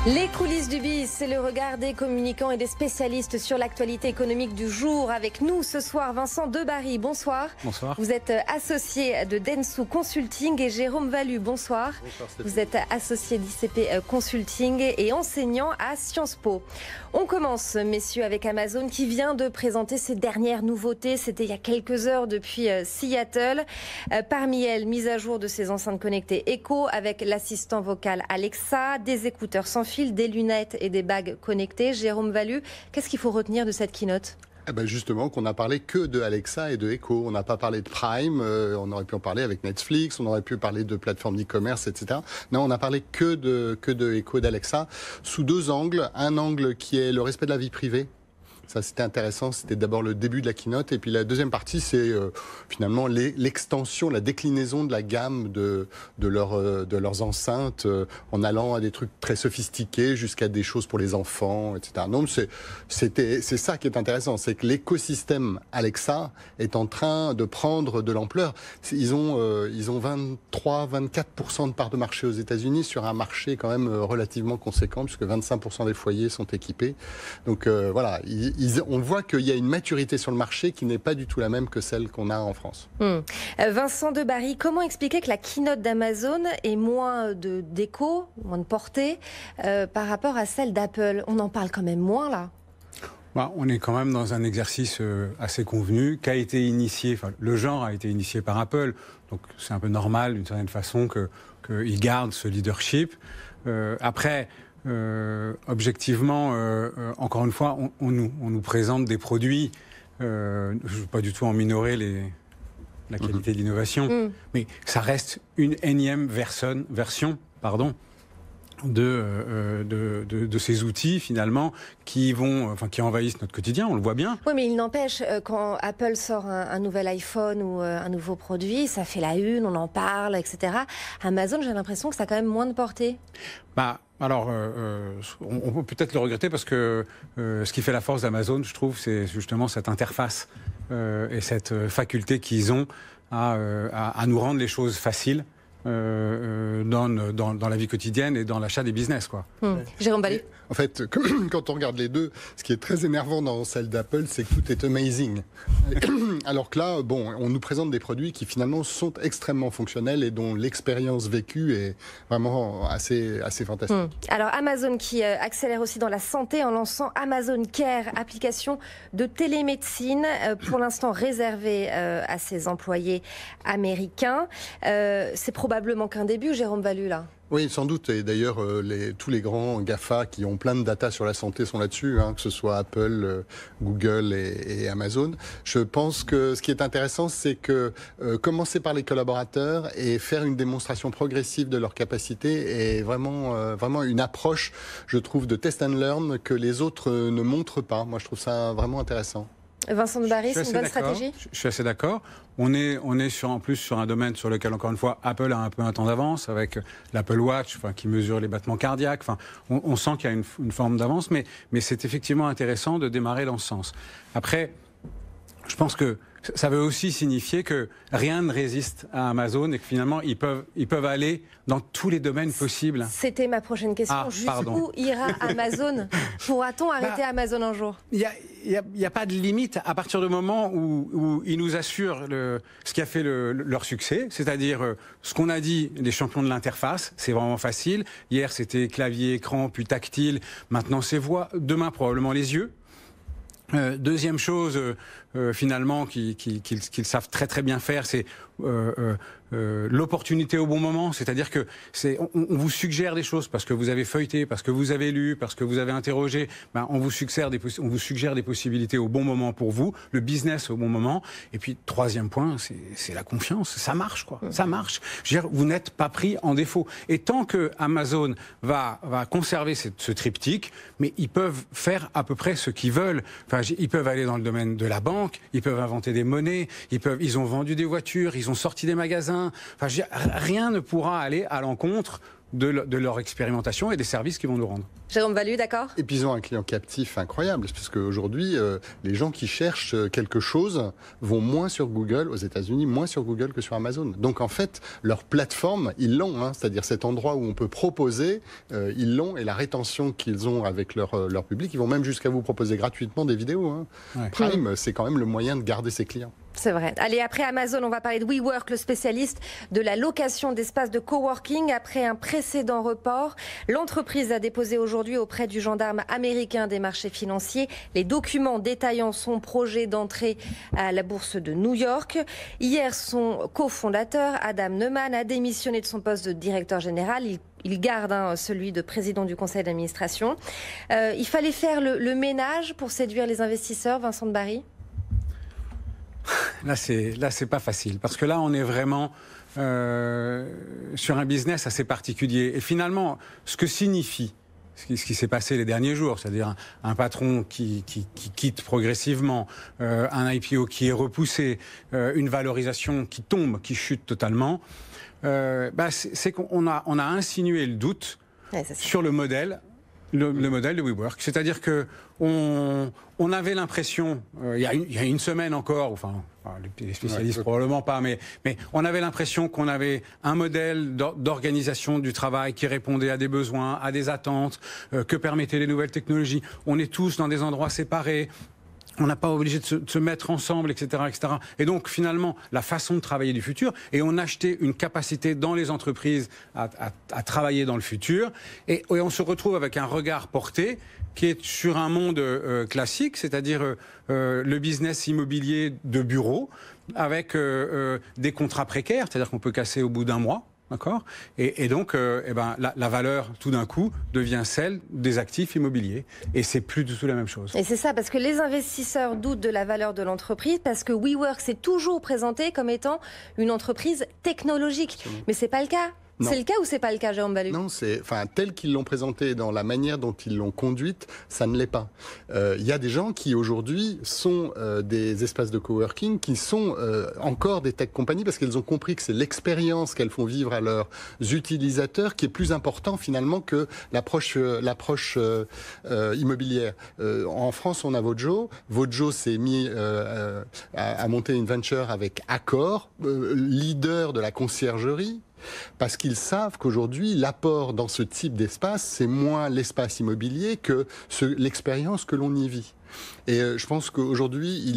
Les coulisses du BIS, c'est le regard des communicants et des spécialistes sur l'actualité économique du jour. Avec nous ce soir, Vincent Debarry, bonsoir. Bonsoir. Vous êtes associé de Dentsu Consulting et Jérôme Vallu, bonsoir. Bonsoir Stéphanie. Vous êtes associé d'ICP Consulting et enseignant à Sciences Po. On commence, messieurs, avec Amazon qui vient de présenter ses dernières nouveautés. C'était il y a quelques heures depuis Seattle. Parmi elles, mise à jour de ses enceintes connectées Echo avec l'assistant vocal Alexa, des écouteurs sans fil, des lunettes et des bagues connectées. Jérôme Vallu, qu'est-ce qu'il faut retenir de cette keynote ? Justement, qu'on n'a parlé que de Alexa et de Echo. On n'a pas parlé de Prime, on aurait pu en parler avec Netflix, on aurait pu parler de plateformes d'e-commerce, etc. Non, on n'a parlé que de Echo et d'Alexa, sous deux angles. Un angle qui est le respect de la vie privée. Ça, c'était intéressant. C'était d'abord le début de la keynote. Et puis la deuxième partie, c'est finalement l'extension, la déclinaison de la gamme de leurs enceintes, en allant à des trucs très sophistiqués jusqu'à des choses pour les enfants, etc. Donc, c'est ça qui est intéressant. C'est que l'écosystème Alexa est en train de prendre de l'ampleur. Ils ont 23-24% de part de marché aux États-Unis sur un marché quand même relativement conséquent, puisque 25% des foyers sont équipés. Donc, voilà. On voit qu'il y a une maturité sur le marché qui n'est pas du tout la même que celle qu'on a en France. Vincent Debarry, comment expliquer que la keynote d'Amazon ait moins d'écho, moins de portée par rapport à celle d'Apple? On en parle quand même moins là. On est quand même dans un exercice assez convenu, qui a été initié, le genre a été initié par Apple, donc c'est un peu normal d'une certaine façon qu'il garde ce leadership. Après, objectivement, encore une fois, on nous présente des produits, je ne veux pas du tout en minorer la qualité de l'innovation, mais ça reste une énième version de ces outils finalement qui envahissent notre quotidien, on le voit bien. Oui, mais il n'empêche, quand Apple sort un nouvel iPhone ou un nouveau produit, ça fait la une, on en parle, etc. Amazon, j'ai l'impression que ça a quand même moins de portée. Alors, on peut peut-être le regretter parce que ce qui fait la force d'Amazon, je trouve, c'est justement cette interface et cette faculté qu'ils ont à nous rendre les choses faciles dans la vie quotidienne et dans l'achat des business, quoi. Jérôme Vallu. En fait, quand on regarde les deux, ce qui est très énervant dans celle d'Apple, c'est que tout est amazing. Alors que là, on nous présente des produits qui finalement sont extrêmement fonctionnels et dont l'expérience vécue est vraiment assez fantastique. Alors Amazon qui accélère aussi dans la santé en lançant Amazon Care, application de télémédecine pour l'instant réservée à ses employés américains. C'est probablement qu'un début, Jérôme Vallu, là. Oui, sans doute. Et d'ailleurs, tous les grands GAFA qui ont plein de data sur la santé sont là-dessus, que ce soit Apple, Google et Amazon. Je pense que ce qui est intéressant, c'est que commencer par les collaborateurs et faire une démonstration progressive de leur capacité est vraiment une approche, je trouve, de test and learn que les autres ne montrent pas. Moi, je trouve ça vraiment intéressant. Vincent Debarry, c'est une bonne stratégie ? Je suis assez d'accord. On est en plus sur un domaine sur lequel, encore une fois, Apple a un peu un temps d'avance avec l'Apple Watch qui mesure les battements cardiaques. On sent qu'il y a une forme d'avance, mais c'est effectivement intéressant de démarrer dans ce sens. Après, je pense que ça veut aussi signifier que rien ne résiste à Amazon et que finalement, ils peuvent aller dans tous les domaines possibles. C'était ma prochaine question. Jusqu'où ira Amazon ? Pourra-t-on arrêter Amazon un jour ? Il n'y a pas de limite à partir du moment où ils nous assurent ce qui a fait leur succès, c'est-à-dire ce qu'on a dit, les champions de l'interface, c'est vraiment facile. Hier, c'était clavier, écran, puis tactile. Maintenant, c'est voix. Demain, probablement les yeux. Deuxième chose, finalement, qu'ils savent très très bien faire, c'est l'opportunité au bon moment, c'est-à-dire que on vous suggère des choses parce que vous avez feuilleté, parce que vous avez lu, parce que vous avez interrogé, on vous suggère des possibilités au bon moment pour vous, le business au bon moment. Et puis troisième point, c'est la confiance, ça marche quoi, ça marche. Je veux dire, vous n'êtes pas pris en défaut. Et tant que Amazon va conserver ce triptyque, mais ils peuvent faire à peu près ce qu'ils veulent. Ils peuvent aller dans le domaine de la banque, ils peuvent inventer des monnaies, ils ont vendu des voitures, ils ont sorti des magasins. Rien ne pourra aller à l'encontre de leur expérimentation et des services qu'ils vont nous rendre. Jérôme Valu, d'accord? Et puis ils ont un client captif incroyable, parce qu'aujourd'hui, les gens qui cherchent quelque chose vont moins sur Google, aux États-Unis, moins sur Google que sur Amazon. Donc en fait, leur plateforme, ils l'ont, hein, c'est-à-dire cet endroit où on peut proposer, ils l'ont, et la rétention qu'ils ont avec leur public, ils vont même jusqu'à vous proposer gratuitement des vidéos. Hein. Ouais. Prime, c'est quand même le moyen de garder ses clients. C'est vrai. Allez, après Amazon, on va parler de WeWork, le spécialiste de la location d'espaces de coworking. Après un précédent report, l'entreprise a déposé aujourd'hui auprès du gendarme américain des marchés financiers les documents détaillant son projet d'entrée à la bourse de New York. Hier, son cofondateur, Adam Neumann, a démissionné de son poste de directeur général. Il garde celui de président du conseil d'administration. Il fallait faire le ménage pour séduire les investisseurs, Vincent de Barry? Là, c'est pas facile, parce que là, on est vraiment sur un business assez particulier. Et finalement, ce que signifie ce qui s'est passé les derniers jours, c'est-à-dire un patron qui quitte progressivement, un IPO qui est repoussé, une valorisation qui tombe, qui chute totalement, c'est qu'on a insinué le doute sur le modèle. Le modèle de WeWork, c'est-à-dire que on avait l'impression, il y a une semaine encore, enfin les spécialistes probablement pas, mais on avait l'impression qu'on avait un modèle d'organisation du travail qui répondait à des besoins, à des attentes, que permettaient les nouvelles technologies. On est tous dans des endroits séparés. On n'a pas obligé de se mettre ensemble, etc., etc. Et donc, finalement, la façon de travailler du futur, et on achetait une capacité dans les entreprises à travailler dans le futur, et on se retrouve avec un regard porté qui est sur un monde classique, c'est-à-dire le business immobilier de bureau, avec des contrats précaires, c'est-à-dire qu'on peut casser au bout d'un mois. D'accord ? Et donc, la valeur, tout d'un coup, devient celle des actifs immobiliers. Et c'est plus du tout la même chose. Et c'est ça, parce que les investisseurs doutent de la valeur de l'entreprise, parce que WeWork s'est toujours présenté comme étant une entreprise technologique. Mais c'est pas le cas. C'est le cas ou c'est pas le cas, Jérôme Valu? Non, tel qu'ils l'ont présenté, dans la manière dont ils l'ont conduite, ça ne l'est pas. Il y a des gens qui aujourd'hui sont des espaces de coworking, qui sont encore des tech companies, parce qu'elles ont compris que c'est l'expérience qu'elles font vivre à leurs utilisateurs qui est plus important finalement que l'approche immobilière. En France, on a Vojo. Vojo s'est mis à monter une venture avec Accor, leader de la conciergerie. Parce qu'ils savent qu'aujourd'hui, l'apport dans ce type d'espace, c'est moins l'espace immobilier que l'expérience que l'on y vit. Et je pense qu'aujourd'hui,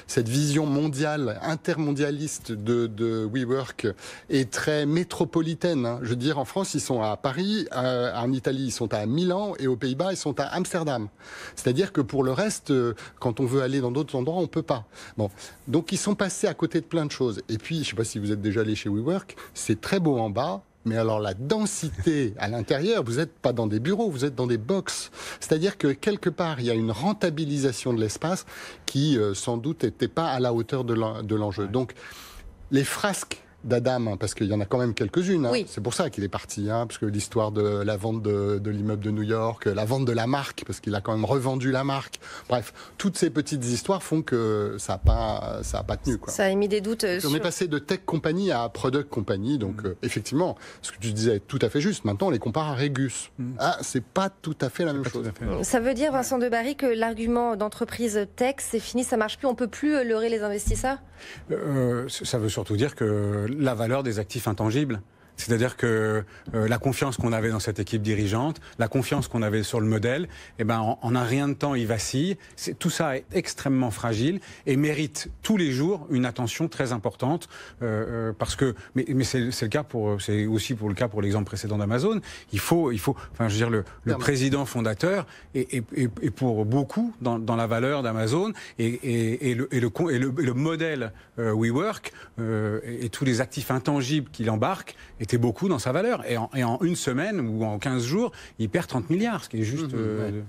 cette vision mondiale, intermondialiste de WeWork est très métropolitaine. Hein. Je veux dire, en France, ils sont à Paris, en Italie, ils sont à Milan, et aux Pays-Bas, ils sont à Amsterdam. C'est-à-dire que pour le reste, quand on veut aller dans d'autres endroits, on ne peut pas. Bon. Donc, ils sont passés à côté de plein de choses. Et puis, je ne sais pas si vous êtes déjà allé chez WeWork, c'est très beau en bas. Mais alors la densité à l'intérieur, vous n'êtes pas dans des bureaux, vous êtes dans des box. C'est-à-dire que quelque part, il y a une rentabilisation de l'espace qui, sans doute, n'était pas à la hauteur de l'enjeu. Donc, les frasques d'Adam, parce qu'il y en a quand même quelques-unes. Hein. Oui. C'est pour ça qu'il est parti, hein, parce que l'histoire de la vente de l'immeuble de New York, la vente de la marque, parce qu'il a quand même revendu la marque. Bref, toutes ces petites histoires font que ça a pas tenu. Quoi. Ça a émis des doutes. On est passé de tech company à product company, donc effectivement, ce que tu disais est tout à fait juste. Maintenant, on les compare à Regus. Ah, c'est pas tout à fait la même chose. Ça veut dire, Vincent de Barry, que l'argument d'entreprise tech, c'est fini, ça marche plus, on peut plus leurrer les investisseurs? Ça veut surtout dire que la valeur des actifs intangibles. C'est-à-dire que la confiance qu'on avait dans cette équipe dirigeante, la confiance qu'on avait sur le modèle, en un rien de temps, il vacille. Tout ça est extrêmement fragile et mérite tous les jours une attention très importante. Parce que, mais c'est le cas c'est aussi le cas pour l'exemple précédent d'Amazon. Il faut, enfin, je veux dire, le président fondateur est pour beaucoup dans la valeur d'Amazon et le modèle WeWork et tous les actifs intangibles qu'il embarque était beaucoup dans sa valeur. Et en une semaine ou en 15 jours, il perd 30 milliards, ce qui est juste...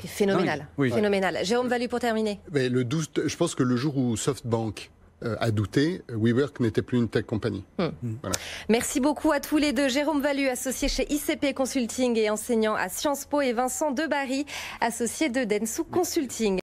phénoménal. Oui. Phénoménal. Jérôme Valu, pour terminer. Mais je pense que le jour où SoftBank a douté, WeWork n'était plus une tech company. Voilà. Merci beaucoup à tous les deux. Jérôme Valu, associé chez ICP Consulting et enseignant à Sciences Po, et Vincent de Barry, associé de Dentsu Consulting.